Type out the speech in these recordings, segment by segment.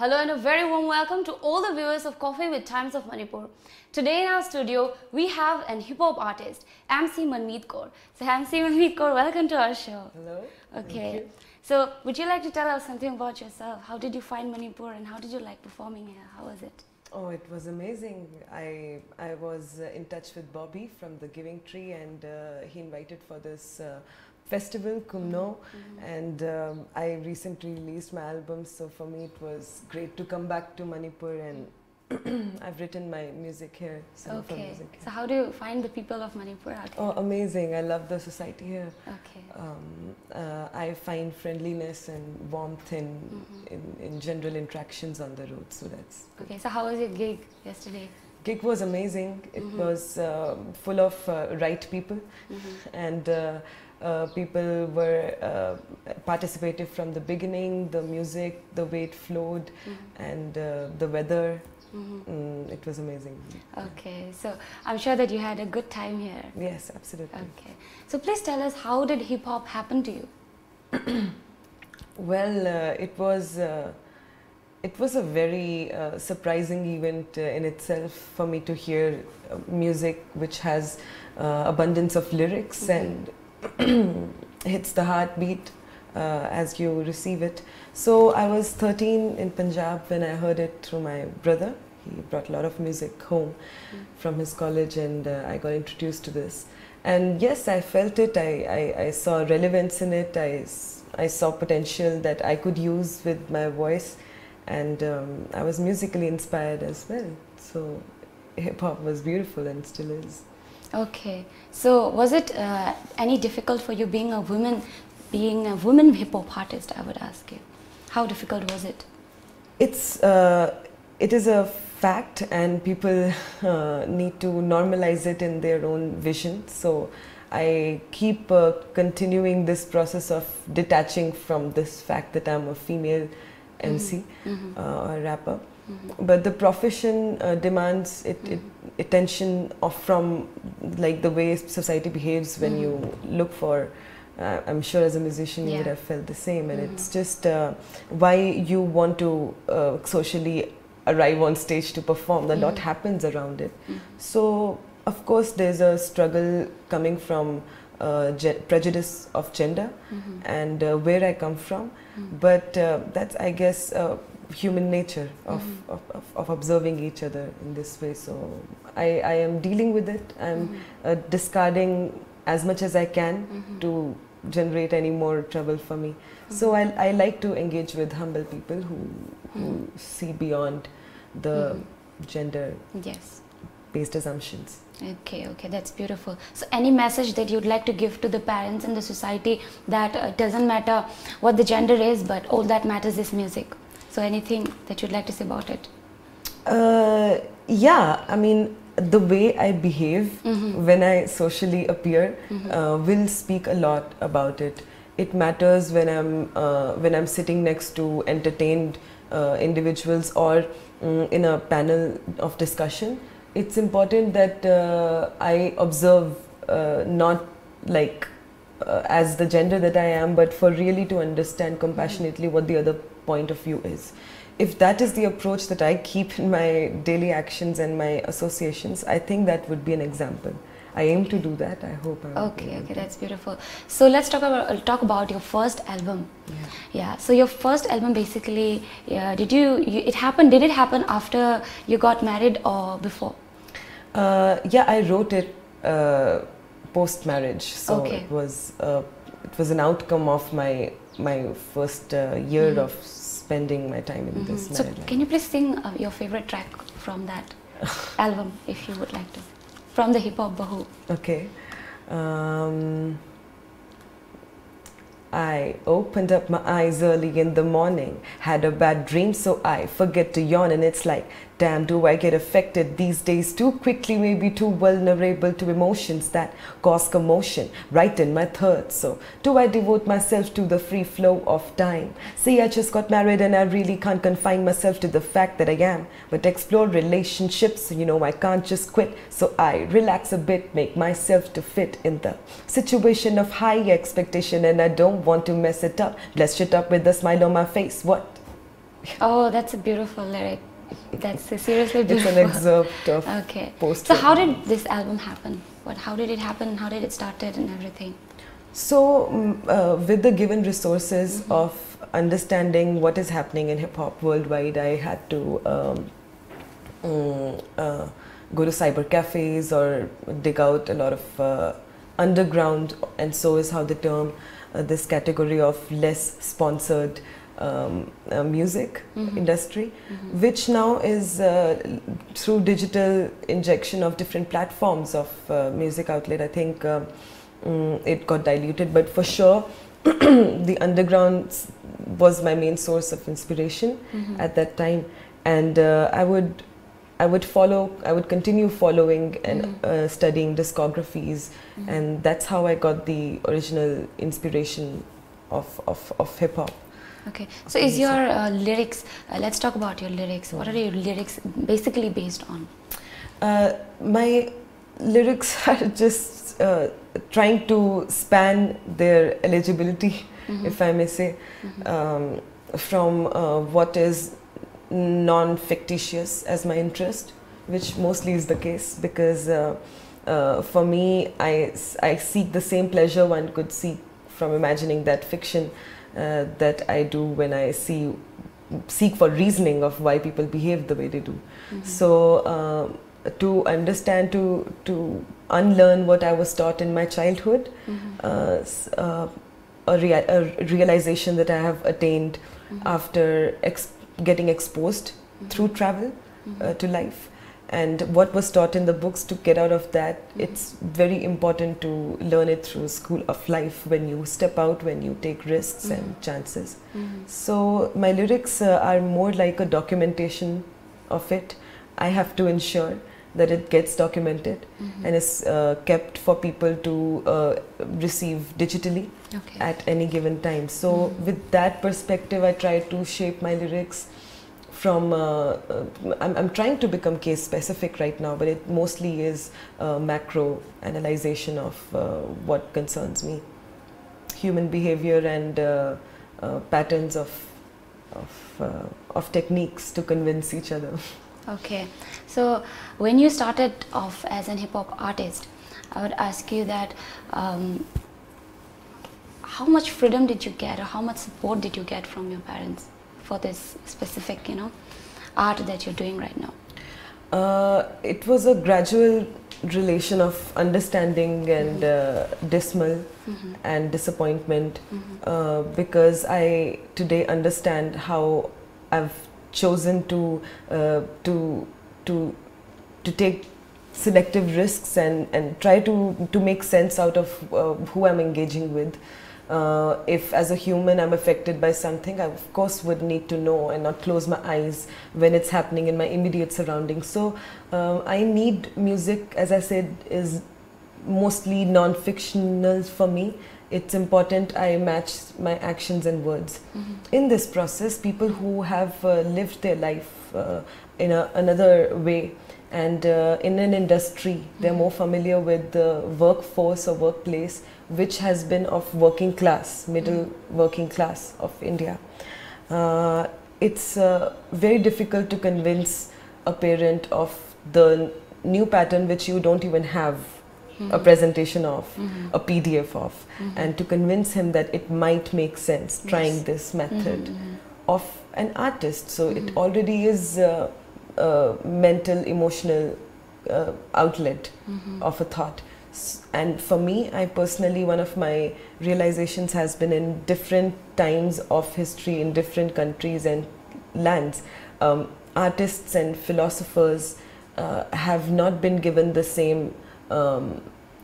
Hello and a very warm welcome to all the viewers of Coffee with Times of Manipur. Today in our studio, we have an hip-hop artist, MC Manmeet Kaur. So MC Manmeet Kaur, welcome to our show. Hello. Okay. So would you like to tell us something about yourself? How did you find Manipur and how did you like performing here? How was it? Oh, it was amazing. I was in touch with Bobby from the Giving Tree, and he invited for this festival, Kumno, and I recently released my album, so for me it was great to come back to Manipur, and I've written my music here. Okay. So how do you find the people of Manipur out here? Oh, amazing. I love the society here. Okay. I find friendliness and warmth in general interactions on the road, so that's good. Okay, so how was your gig yesterday? Gig was amazing. It was full of right people, and people were participative from the beginning, the music, the way it flowed, and the weather. It was amazing. Okay, so I'm sure that you had a good time here. Yes, absolutely. Okay, so please tell us, how did hip hop happen to you? Well, it was a very surprising event in itself for me to hear music which has abundance of lyrics and hits the heartbeat as you receive it. So I was 13 in Punjab when I heard it through my brother. He brought a lot of music home from his college, and I got introduced to this. And yes, I felt it. I saw relevance in it. I saw potential that I could use with my voice, and I was musically inspired as well. So hip hop was beautiful and still is. Okay. So was it any difficult for you being a woman hip hop artist? I would ask you, how difficult was it? It is a fact, and people need to normalize it in their own vision. So I keep continuing this process of detaching from this fact that I'm a female MC or rapper. But the profession demands attention from like the way society behaves when you look for. I'm sure as a musician you would have felt the same, and it's just why you want to socially arrive on stage to perform. A lot happens around it. So of course there's a struggle coming from prejudice of gender and where I come from, but that's, I guess, human nature of observing each other in this way. So I am dealing with it. I'm discarding as much as I can to generate any more trouble for me. So I like to engage with humble people who see beyond the gender based assumptions. Okay, that's beautiful. So any message that you'd like to give to the parents in the society that it doesn't matter what the gender is, but all that matters is music. So anything that you'd like to say about it? Yeah, I mean, the way I behave when I socially appear will speak a lot about it. It matters when I'm sitting next to entertained individuals or in a panel of discussion. It's important that I observe not like as the gender that I am, but for really to understand compassionately what the other point of view is. If that is the approach that I keep in my daily actions and my associations, I think that would be an example. I aim to do that. I hope. Okay, that's beautiful. So let's talk about your first album. Yeah. So your first album, basically, did it happen after you got married or before? Yeah, I wrote it post marriage. So it was an outcome of my first year of spending my time in this marriage. So can you please sing your favorite track from that album, if you would like to, from the hip hop Bahu? Okay. I opened up my eyes early in the morning, had a bad dream, so I forget to yawn, and it's like, damn, do I get affected these days too quickly, maybe too vulnerable to emotions that cause commotion right in my third. So do I devote myself to the free flow of time? See, I just got married and I really can't confine myself to the fact that I am, but explore relationships, you know, I can't just quit. So I relax a bit, make myself to fit in the situation of high expectation, and I don't want to mess it up. Bless it up with a smile on my face. What? Oh, that's a beautiful lyric. That's a seriously beautiful. It's an excerpt of Okay. post. So how did this album happen? How did it happen? How did it started and everything? So with the given resources of understanding what is happening in hip hop worldwide, I had to go to cyber cafes or dig out a lot of underground, and so is how the term this category of less sponsored music industry, which now is through digital injection of different platforms of music outlet. I think it got diluted, but for sure the underground was my main source of inspiration at that time, and I would continue following and studying discographies, and that's how I got the original inspiration of hip hop. Okay, so is your lyrics, let's talk about your lyrics. What are your lyrics basically based on? My lyrics are just trying to span their eligibility, if I may say, from what is non-fictitious as my interest, which mostly is the case, because for me, I seek the same pleasure one could seek from imagining that fiction that I do when I seek for reasoning of why people behave the way they do. So to understand, to unlearn what I was taught in my childhood, a realization that I have attained after getting exposed through travel to life, and what was taught in the books, to get out of that. It's very important to learn it through school of life, when you step out, when you take risks and chances. So my lyrics are more like a documentation of it. I have to ensure that it gets documented and is kept for people to receive digitally at any given time. So with that perspective, I try to shape my lyrics from, I'm trying to become case specific right now, but it mostly is macro analyzation of what concerns me, human behavior and patterns of techniques to convince each other. Okay, so when you started off as an hip-hop artist, I would ask you that how much freedom did you get, or how much support did you get from your parents for this specific, art that you're doing right now? It was a gradual relation of understanding and dismal and disappointment, because I today understand how I've chosen to take selective risks and try to make sense out of who I'm engaging with. If as a human I'm affected by something, I of course would need to know and not close my eyes when it's happening in my immediate surroundings. So I need music, as I said, is mostly non-fictional for me. It's important I match my actions and words. In this process, people who have lived their life in another way and in an industry, they're more familiar with the workforce or workplace, which has been of working class, middle working class of India. It's very difficult to convince a parent of the new pattern which you don't even have a presentation of, a PDF of, and to convince him that it might make sense trying this method of an artist. So it already is a mental, emotional outlet of a thought. And for me, I personally, one of my realizations has been in different times of history in different countries and lands, artists and philosophers have not been given the same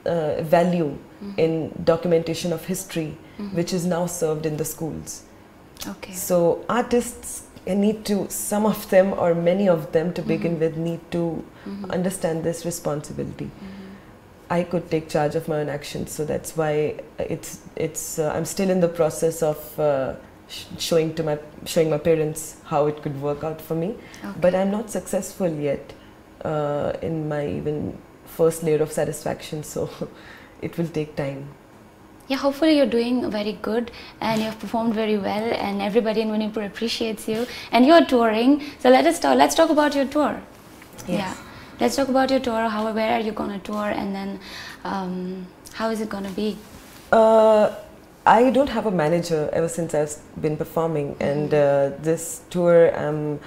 value in documentation of history, which is now served in the schools. Okay. So artists need to, some of them or many of them to begin with, need to understand this responsibility. I could take charge of my own actions, so that's why I'm still in the process of showing my parents how it could work out for me. But I'm not successful yet in my even first layer of satisfaction, so it will take time. Yeah, hopefully you're doing very good and you've performed very well and everybody in Manipur appreciates you and you're touring. So let's talk about your tour. Yes. Yeah, let's talk about your tour. Where are you going to tour, and then how is it going to be? I don't have a manager ever since I've been performing, and this tour I'm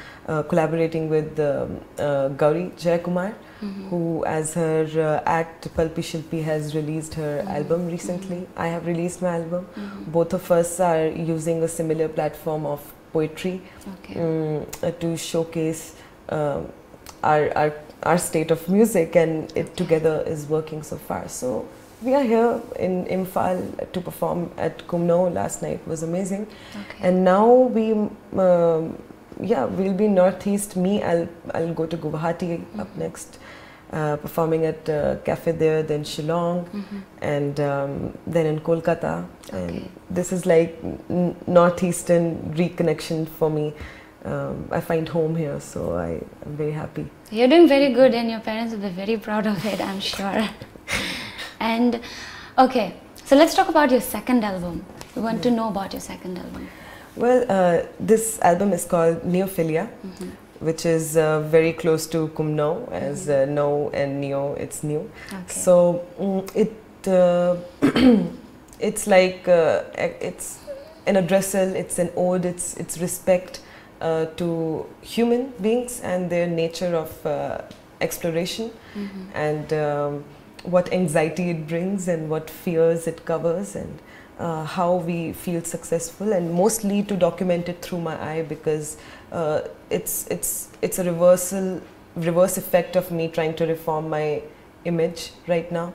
collaborating with Gauri Jayakumar, who as her act Palpi Shilpi has released her album recently. I have released my album. Both of us are using a similar platform of poetry to showcase our state of music, and it together is working so far. So we are here in Imphal to perform at Kumno. Last night was amazing, and now we'll be northeast. I'll go to Guwahati up next, performing at cafe there, then Shillong, and then in Kolkata. And this is like northeastern reconnection for me. I find home here, so I'm very happy. You're doing very good, and your parents will be very proud of it, I'm sure. And okay, so let's talk about your second album. We want to know about your second album. Well, this album is called Neophilia, which is very close to Kumno, as No and Neo, it's new. So it's like it's an addressal, it's an ode, it's respect to human beings and their nature of exploration, and what anxiety it brings and what fears it covers, and how we feel successful, and mostly to document it through my eye, because it's a reverse effect of me trying to reform my image right now.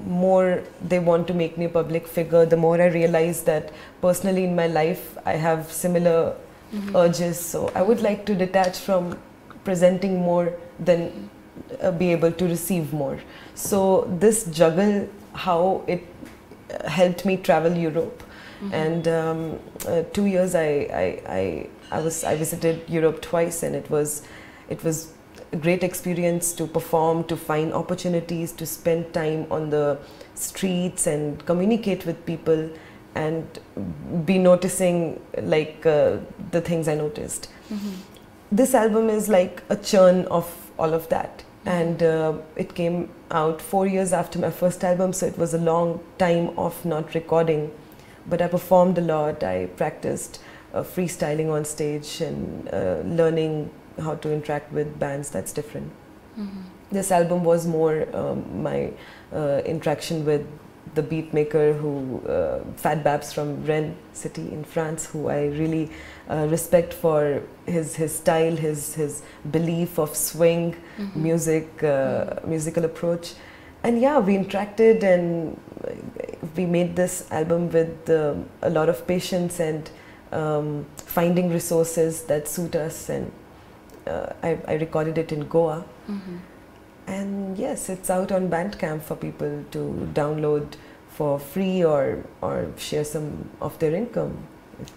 More they want to make me a public figure, the more I realize that personally in my life I have similar urges, so I would like to detach from presenting more than be able to receive more. So this juggle, how it helped me travel Europe, and 2 years I visited Europe twice, and it was a great experience to perform, to find opportunities, to spend time on the streets and communicate with people, and be noticing like the things I noticed. This album is like a churn of all of that, and it came out 4 years after my first album, so it was a long time of not recording, but I performed a lot. I practiced freestyling on stage and learning how to interact with bands. That's different. This album was more my interaction with the beat maker who Fat Babs from Rennes city in France, who I really respect for his style, his belief of swing music, musical approach. And yeah, we interacted and we made this album with a lot of patience and finding resources that suit us, and I recorded it in Goa. And yes, it's out on Bandcamp for people to download for free or share some of their income.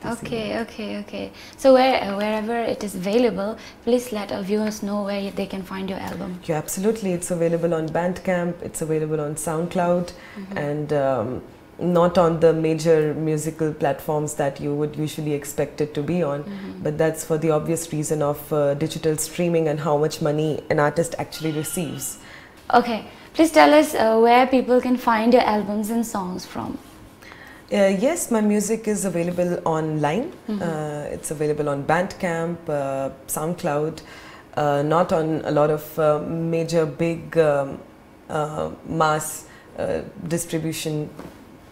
Okay. So wherever it is available, please let our viewers know where they can find your album. Yeah, absolutely. It's available on Bandcamp, it's available on SoundCloud, and not on the major musical platforms that you would usually expect it to be on, but that's for the obvious reason of digital streaming and how much money an artist actually receives. Okay, please tell us where people can find your albums and songs from. Yes, my music is available online. It's available on Bandcamp, SoundCloud, not on a lot of major big mass distribution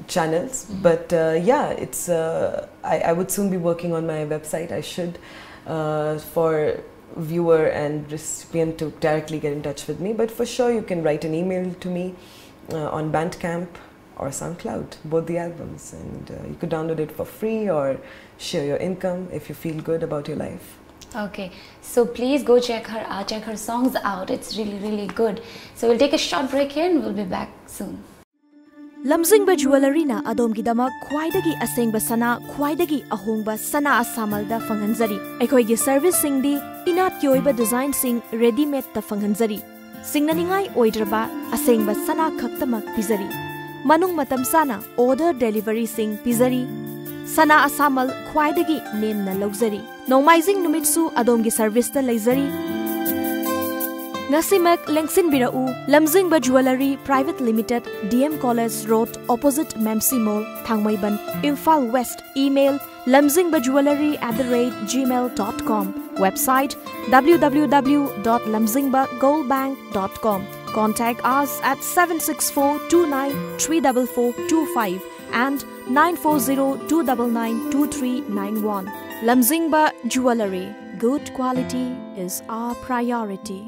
channels, but yeah, it's I would soon be working on my website. I should for viewer and recipient to directly get in touch with me, but for sure you can write an email to me on Bandcamp or SoundCloud, both the albums, and you could download it for free or share your income if you feel good about your life. Okay, so please go check her songs out. It's really good. So we'll take a short break here and we'll be back soon. Lamjingba jewelry na adom gidama khwaidagi asengba sana khwaidagi ahongba sana asamalda fanghanjari. Aikhoigi service singdi inat yoiba design sing ready made ta fanghanjari. Singnaningai oidraba asengba sana khaktamak pizari. manung matam sana order delivery sing pizari sana asamal khwaidagi nemna lawjari nomaizing numitsu adomgi service ta leizari Ngasimak lengsin birau lamjingba jewelry private limited DM College Road opposite Memsi Mall Thangmaiban Imphal West email lamjingbaJewelry@gmail.com website www.lamjingbagoldbank.com contact us at 764293445 and 9402992391 Lamjingba Jewelry, good quality is our priority.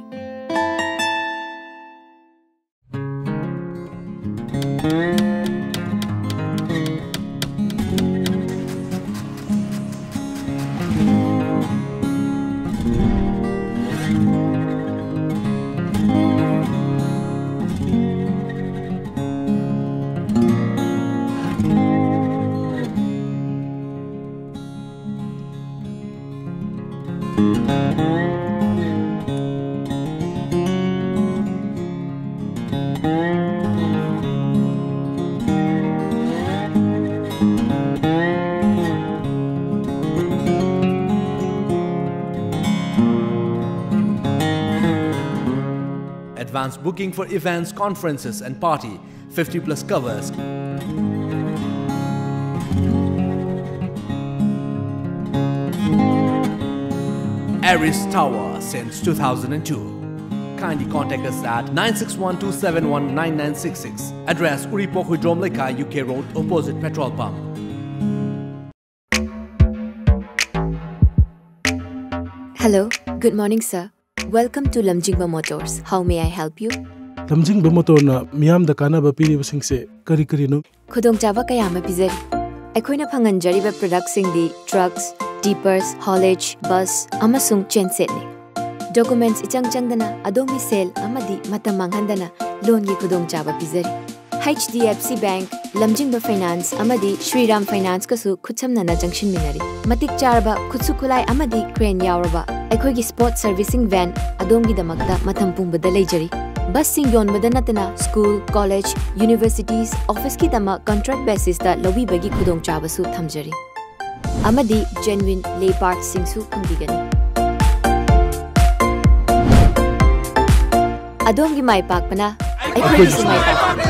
Advanced booking for events, conferences and party, 50+ covers. Aris Tower since 2002. Kindly contact us at 9612719966. Address Uripokhuidrom Leka, UK Road, opposite petrol pump. Hello, good morning sir. Welcome to Lamjingba Motors. How may I help you? lamjingba motor na miyam da kana ba piri basing se kari kari no Khudong chava kaya ma pizari. Aikhoina phanganjari ba products sing di trucks, tippers, haulage, bus, amasung chainset ne. Documents ichang changdana adomi sale amadi matam manghandana loan gi khudong chava pizari. HDFC Bank, Lamjingba Finance amadi Shriram Finance kasu khutsamna na junction minari. Matik charba khutsu khulai amadi crane yauraba. Aikhoigi sport servicing van adomgi damakta matam pungbada leijari. Bus sing yonbada natana school, college, universities, office ki dama contract basis ta lobi bagi khudong chaba su thamjari. Amadi genuine lay parts sing su phangdigani. Adomgi mai pakpana aikhoigi su mai pakpana.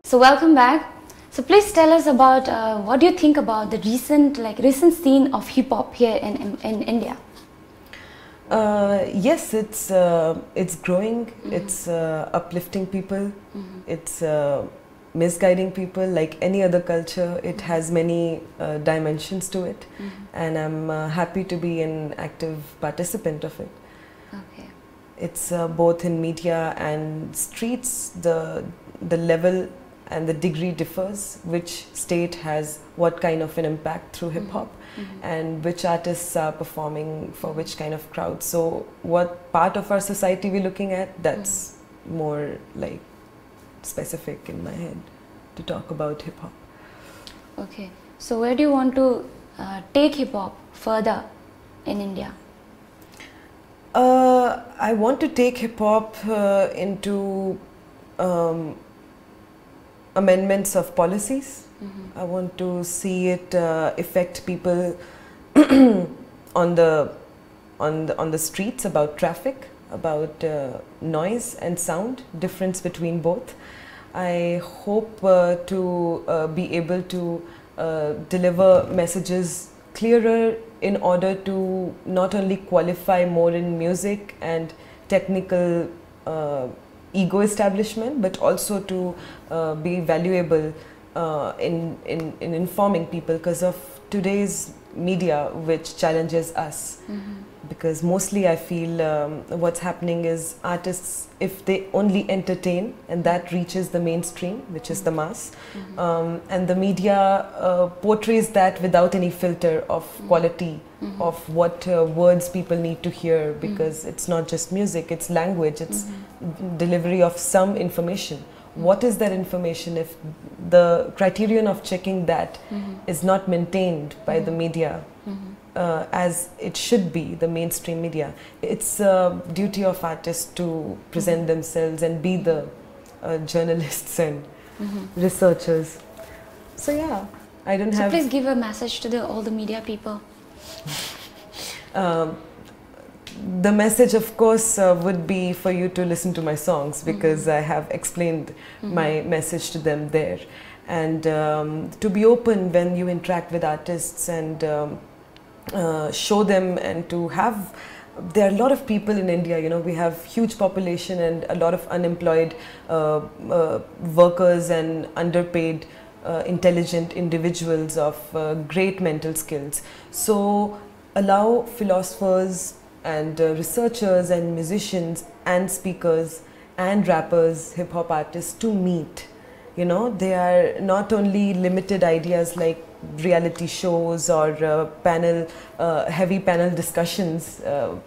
So welcome back. So please tell us about what do you think about the recent scene of hip hop here in India? Yes, it's growing. It's uplifting people. It's misguiding people. Like any other culture, it has many dimensions to it, and I'm happy to be an active participant of it. Okay. It's both in media and streets. The level and the degree differs, which state has what kind of an impact through hip hop, and which artists are performing for which kind of crowd. So what part of our society we're looking at, that's more like specific in my head to talk about hip hop. Okay. So where do you want to take hip hop further in India? I want to take hip hop into amendments of policies. I want to see it affect people on the streets, about traffic, about noise and sound, difference between both. I hope to be able to deliver messages clearer in order to not only qualify more in music and technical ego establishment, but also to be valuable in informing people because of today's media, which challenges us. Because mostly I feel what's happening is artists, if they only entertain and that reaches the mainstream, which is the mass, and the media portrays that without any filter of quality, of what words people need to hear, because it's not just music, it's language, it's delivery of some information. What is that information if the criterion of checking that is not maintained by the media? as it should be, the mainstream media. It's a duty of artists to present themselves and be the journalists and researchers. So yeah, I don't have... So please give a message to all the media people. The message, of course, would be for you to listen to my songs, because I have explained my message to them there. And to be open when you interact with artists and show them, and to have... There are a lot of people in India, you know, we have huge population and a lot of unemployed workers and underpaid intelligent individuals of great mental skills. So allow philosophers and researchers and musicians and speakers and rappers, hip-hop artists to meet. You know, they are not only limited ideas like reality shows or heavy panel discussions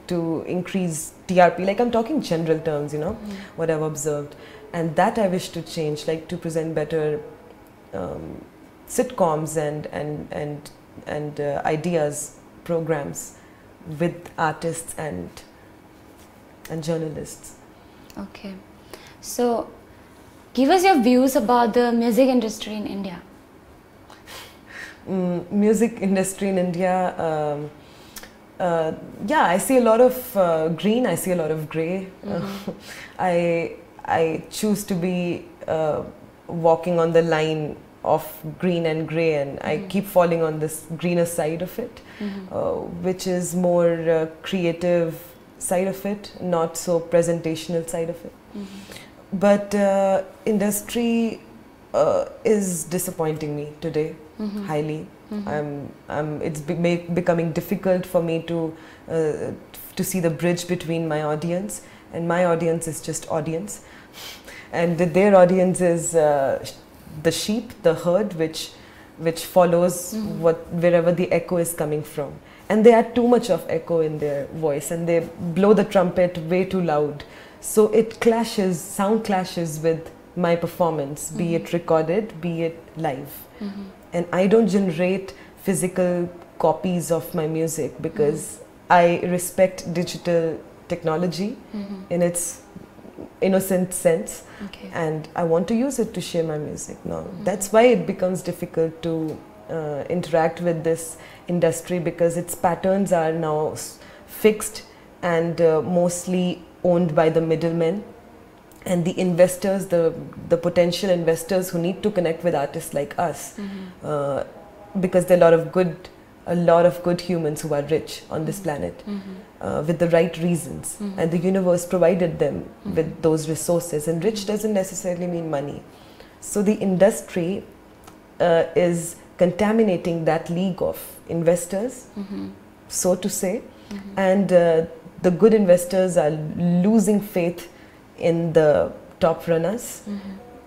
to increase TRP. Like, I'm talking general terms, you know, what I've observed. And that I wish to change, like to present better sitcoms and ideas, programs with artists and journalists. Okay. So, give us your views about the music industry in India. Music industry in India, yeah, I see a lot of green, I see a lot of grey. I choose to be walking on the line of green and grey, and I keep falling on this greener side of it, which is more creative side of it, not so presentational side of it. But industry is disappointing me today, highly. It's becoming difficult for me to see the bridge between my audience, and my audience is just audience, and their audience is the sheep, the herd, which follows wherever the echo is coming from. And they add too much of echo in their voice, and they blow the trumpet way too loud. So it clashes, sound clashes with my performance, be it recorded, be it live. And I don't generate physical copies of my music, because I respect digital technology in its innocent sense, and I want to use it to share my music now. That's why it becomes difficult to interact with this industry, because its patterns are now fixed and mostly owned by the middlemen and the investors, the potential investors who need to connect with artists like us, because there are a lot of good humans who are rich on this planet with the right reasons, and the universe provided them with those resources, and rich doesn't necessarily mean money. So the industry is contaminating that league of investors, so to say, and the good investors are losing faith in the top runners,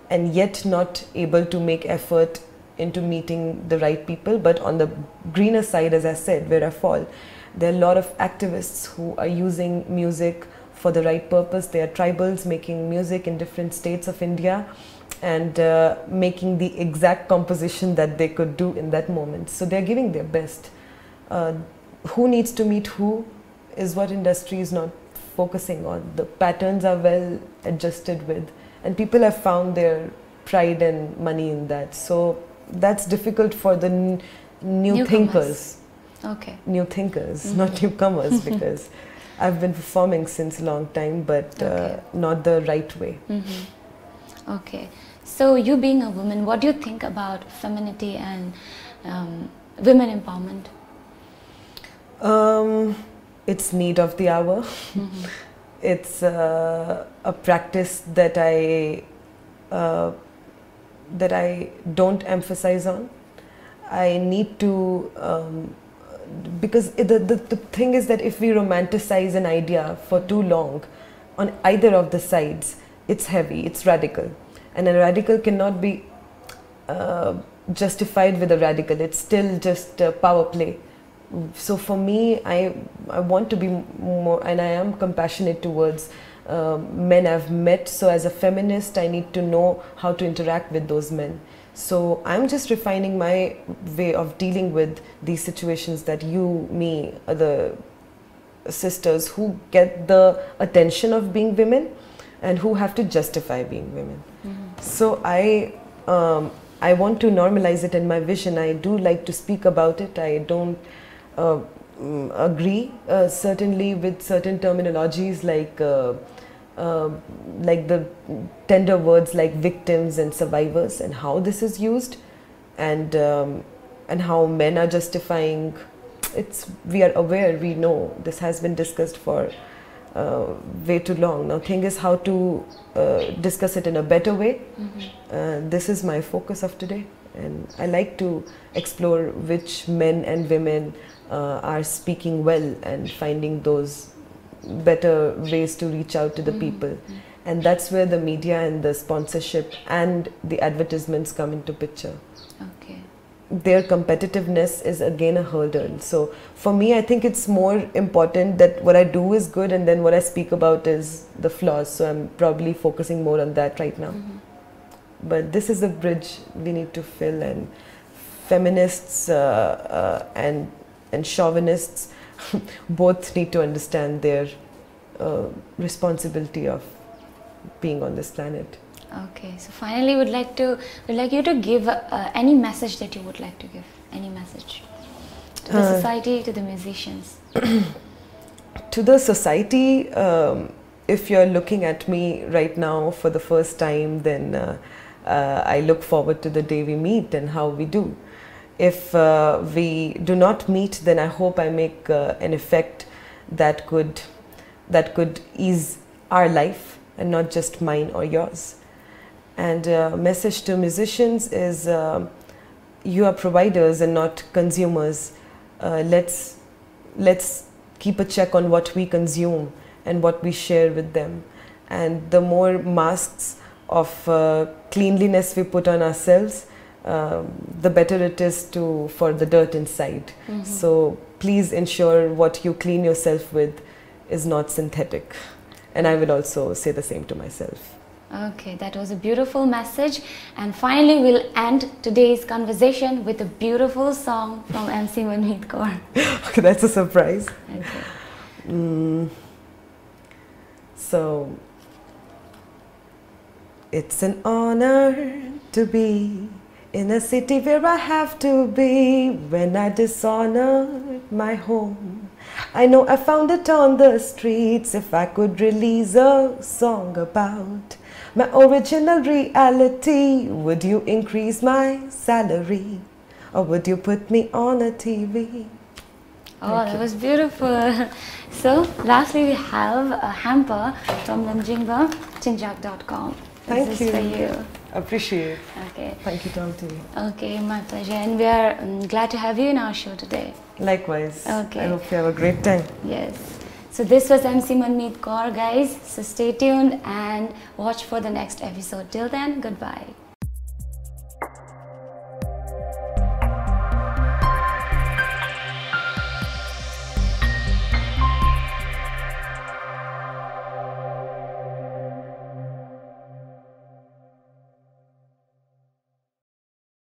and yet not able to make effort into meeting the right people. But on the greener side, as I said, where I fall, there are a lot of activists who are using music for the right purpose. They are tribals making music in different states of India and making the exact composition that they could do in that moment. So they're giving their best. Who needs to meet who is what industry is not focusing on. The patterns are well adjusted with, and people have found their pride and money in that. So that's difficult for the new thinkers. Okay. New thinkers, not newcomers, because I've been performing since a long time, but not the right way. Okay. So you being a woman, what do you think about femininity and women empowerment? It's need of the hour. It's a practice that I don't emphasize on. I need to, because the thing is that if we romanticize an idea for too long on either of the sides, it's heavy, it's radical. And a radical cannot be justified with a radical. It's still just power play. So for me, I want to be more, and I am compassionate towards men I've met. So as a feminist, I need to know how to interact with those men. So I'm just refining my way of dealing with these situations that you, me, other sisters who get the attention of being women and who have to justify being women. So I want to normalize it in my vision. I do like to speak about it. I don't agree certainly with certain terminologies like the tender words like victims and survivors, and how this is used, and how men are justifying. We are aware, we know this has been discussed for way too long. Now thing is how to discuss it in a better way. This is my focus of today, and I like to explore which men and women are speaking well and finding those better ways to reach out to the people. And that's where the media and the sponsorship and the advertisements come into picture. Okay. Their competitiveness is again a hurdle. So for me, I think it's more important that what I do is good and then what I speak about is the flaws. So I'm probably focusing more on that right now. But this is a bridge we need to fill, and feminists and chauvinists both need to understand their responsibility of being on this planet. Okay, so finally we'd like you to give any message that you would like to give. Any message to the society, to the musicians. To the society, if you're looking at me right now for the first time, then I look forward to the day we meet and how we do. If we do not meet, then I hope I make an effect that could ease our life and not just mine or yours. And message to musicians is you are providers and not consumers. Let's keep a check on what we consume and what we share with them. And the more masks of cleanliness we put on ourselves, the better it is for the dirt inside. So please ensure what you clean yourself with is not synthetic. And I will also say the same to myself. Okay, that was a beautiful message. And finally, we'll end today's conversation with a beautiful song from MC Manmeet Kaur. Okay, that's a surprise. Okay. So, it's an honor to be in a city where I have to be. When I dishonored my home, I know I found it on the streets. If I could release a song about my original reality, would you increase my salary or would you put me on a TV? Oh, that was beautiful. So, lastly, we have a hamper from lamjingbatomtv.com. Thank This you. is for you. Appreciate. Okay. Thank you, Tom TV. Okay, my pleasure. And we are glad to have you in our show today. Likewise. Okay. I hope you have a great time. Yes. So this was MC Manmeet Kaur, guys. So stay tuned and watch for the next episode. Till then, goodbye.